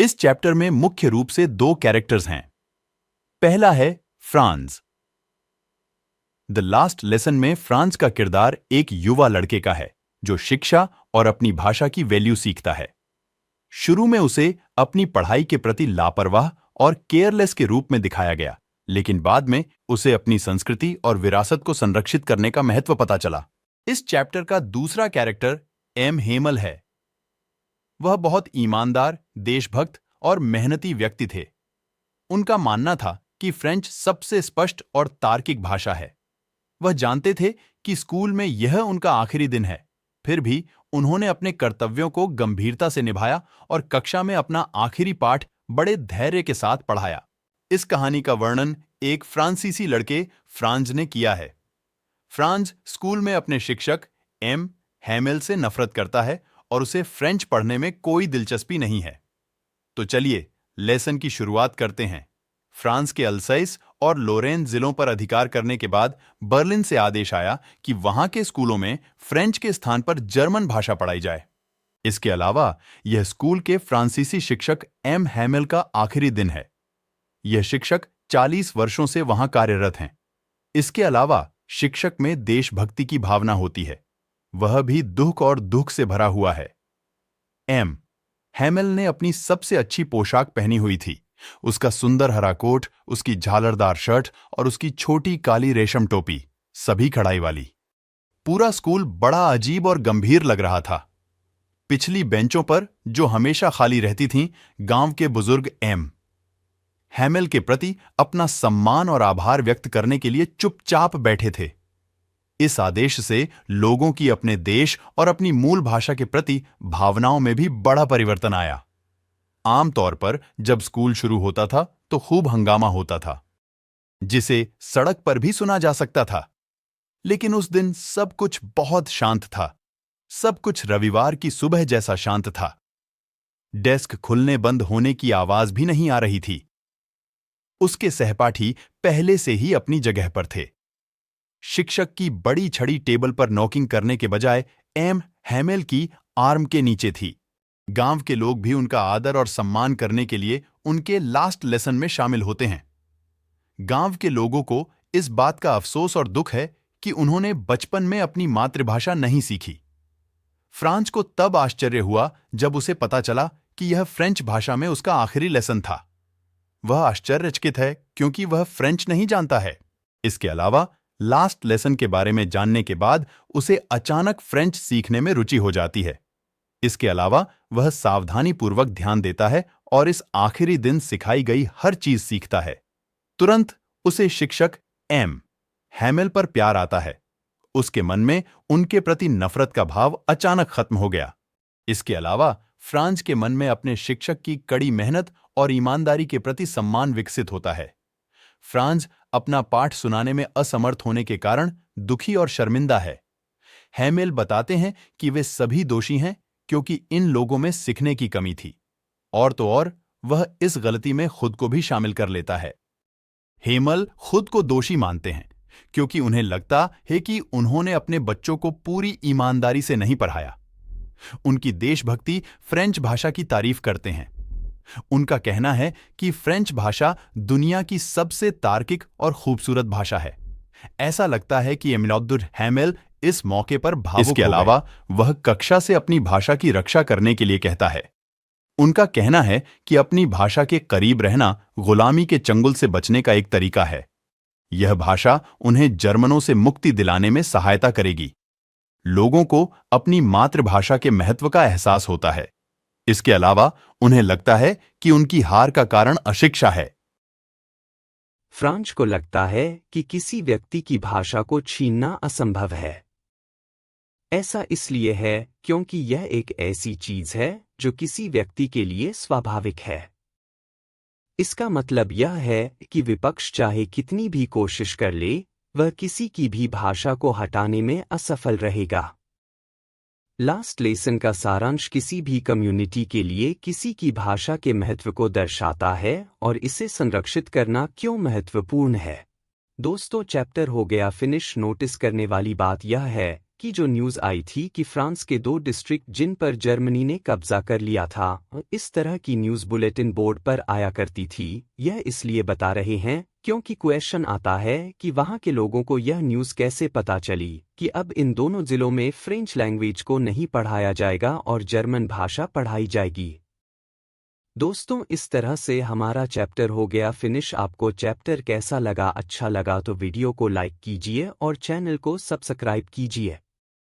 इस चैप्टर में मुख्य रूप से दो कैरेक्टर्स हैं। पहला है फ्रांज। द लास्ट लेसन में फ्रांज का किरदार एक युवा लड़के का है जो शिक्षा और अपनी भाषा की वैल्यू सीखता है। शुरू में उसे अपनी पढ़ाई के प्रति लापरवाह और केयरलेस के रूप में दिखाया गया, लेकिन बाद में उसे अपनी संस्कृति और विरासत को संरक्षित करने का महत्व पता चला। इस चैप्टर का दूसरा कैरेक्टर एम हेमल है। वह बहुत ईमानदार, देशभक्त और मेहनती व्यक्ति थे। उनका मानना था कि फ्रेंच सबसे स्पष्ट और तार्किक भाषा है। वह जानते थे कि स्कूल में यह उनका आखिरी दिन है, फिर भी उन्होंने अपने कर्तव्यों को गंभीरता से निभाया और कक्षा में अपना आखिरी पाठ बड़े धैर्य के साथ पढ़ाया। इस कहानी का वर्णन एक फ्रांसीसी लड़के फ्रांज ने किया है। फ्रांज स्कूल में अपने शिक्षक एम हेमेल से नफरत करता है और उसे फ्रेंच पढ़ने में कोई दिलचस्पी नहीं है। तो चलिए लेसन की शुरुआत करते हैं। फ्रांस के अल्सैस और लोरेन जिलों पर अधिकार करने के बाद बर्लिन से आदेश आया कि वहां के स्कूलों में फ्रेंच के स्थान पर जर्मन भाषा पढ़ाई जाए। इसके अलावा यह स्कूल के फ्रांसीसी शिक्षक एम हेमेल का आखिरी दिन है। यह शिक्षक 40 वर्षों से वहां कार्यरत हैं। इसके अलावा शिक्षक में देशभक्ति की भावना होती है, वह भी दुख और दुख से भरा हुआ है। एम हेमेल ने अपनी सबसे अच्छी पोशाक पहनी हुई थी। उसका सुंदर हरा कोट, उसकी झालरदार शर्ट और उसकी छोटी काली रेशम टोपी, सभी कढ़ाई वाली। पूरा स्कूल बड़ा अजीब और गंभीर लग रहा था। पिछली बेंचों पर, जो हमेशा खाली रहती थीं, गांव के बुजुर्ग एम हेमेल के प्रति अपना सम्मान और आभार व्यक्त करने के लिए चुपचाप बैठे थे। इस आदेश से लोगों की अपने देश और अपनी मूल भाषा के प्रति भावनाओं में भी बड़ा परिवर्तन आया। आमतौर पर जब स्कूल शुरू होता था तो खूब हंगामा होता था, जिसे सड़क पर भी सुना जा सकता था। लेकिन उस दिन सब कुछ बहुत शांत था। सब कुछ रविवार की सुबह जैसा शांत था। डेस्क खुलने बंद होने की आवाज भी नहीं आ रही थी। उसके सहपाठी पहले से ही अपनी जगह पर थे। शिक्षक की बड़ी छड़ी टेबल पर नॉकिंग करने के बजाय एम हेमेल की आर्म के नीचे थी। गांव के लोग भी उनका आदर और सम्मान करने के लिए उनके लास्ट लेसन में शामिल होते हैं। गांव के लोगों को इस बात का अफसोस और दुख है कि उन्होंने बचपन में अपनी मातृभाषा नहीं सीखी। फ्रांज को तब आश्चर्य हुआ जब उसे पता चला कि यह फ्रेंच भाषा में उसका आखिरी लेसन था। वह आश्चर्यचकित है क्योंकि वह फ्रेंच नहीं जानता है। इसके अलावा लास्ट लेसन के बारे में जानने के बाद उसे अचानक फ्रेंच सीखने में रुचि हो जाती है। इसके अलावा वह सावधानीपूर्वक ध्यान देता है और इस आखिरी दिन सिखाई गई हर चीज सीखता है। तुरंत उसे शिक्षक एम हेमेल पर प्यार आता है। उसके मन में उनके प्रति नफरत का भाव अचानक खत्म हो गया। इसके अलावा फ्रांज के मन में अपने शिक्षक की कड़ी मेहनत और ईमानदारी के प्रति सम्मान विकसित होता है। फ्रांज अपना पाठ सुनाने में असमर्थ होने के कारण दुखी और शर्मिंदा है। हेमेल बताते हैं कि वे सभी दोषी हैं क्योंकि इन लोगों में सीखने की कमी थी, और तो और वह इस गलती में खुद को भी शामिल कर लेता है। हेमेल खुद को दोषी मानते हैं क्योंकि उन्हें लगता है कि उन्होंने अपने बच्चों को पूरी ईमानदारी से नहीं पढ़ाया। उनकी देशभक्ति फ्रेंच भाषा की तारीफ करते हैं। उनका कहना है कि फ्रेंच भाषा दुनिया की सबसे तार्किक और खूबसूरत भाषा है। ऐसा लगता है कि एमिलोदुर हेमेल इस मौके पर भावुक हो गए। इसके अलावा वह कक्षा से अपनी भाषा की रक्षा करने के लिए कहता है। उनका कहना है कि अपनी भाषा के करीब रहना गुलामी के चंगुल से बचने का एक तरीका है। यह भाषा उन्हें जर्मनों से मुक्ति दिलाने में सहायता करेगी। लोगों को अपनी मातृभाषा के महत्व का एहसास होता है। इसके अलावा उन्हें लगता है कि उनकी हार का कारण अशिक्षा है। फ्रांज को लगता है कि किसी व्यक्ति की भाषा को छीनना असंभव है। ऐसा इसलिए है क्योंकि यह एक ऐसी चीज है जो किसी व्यक्ति के लिए स्वाभाविक है। इसका मतलब यह है कि विपक्ष चाहे कितनी भी कोशिश कर ले, वह किसी की भी भाषा को हटाने में असफल रहेगा। लास्ट लेसन का सारांश किसी भी कम्युनिटी के लिए किसी की भाषा के महत्व को दर्शाता है और इसे संरक्षित करना क्यों महत्वपूर्ण है। दोस्तों, चैप्टर हो गया फिनिश। नोटिस करने वाली बात यह है की जो न्यूज़ आई थी कि फ्रांस के 2 डिस्ट्रिक्ट जिन पर जर्मनी ने कब्जा कर लिया था, इस तरह की न्यूज़ बुलेटिन बोर्ड पर आया करती थी। यह इसलिए बता रहे हैं क्योंकि क्वेश्चन आता है कि वहाँ के लोगों को यह न्यूज़ कैसे पता चली कि अब इन दोनों जिलों में फ्रेंच लैंग्वेज को नहीं पढ़ाया जाएगा और जर्मन भाषा पढ़ाई जाएगी। दोस्तों, इस तरह से हमारा चैप्टर हो गया फिनिश। आपको चैप्टर कैसा लगा? अच्छा लगा तो वीडियो को लाइक कीजिए और चैनल को सब्सक्राइब कीजिए।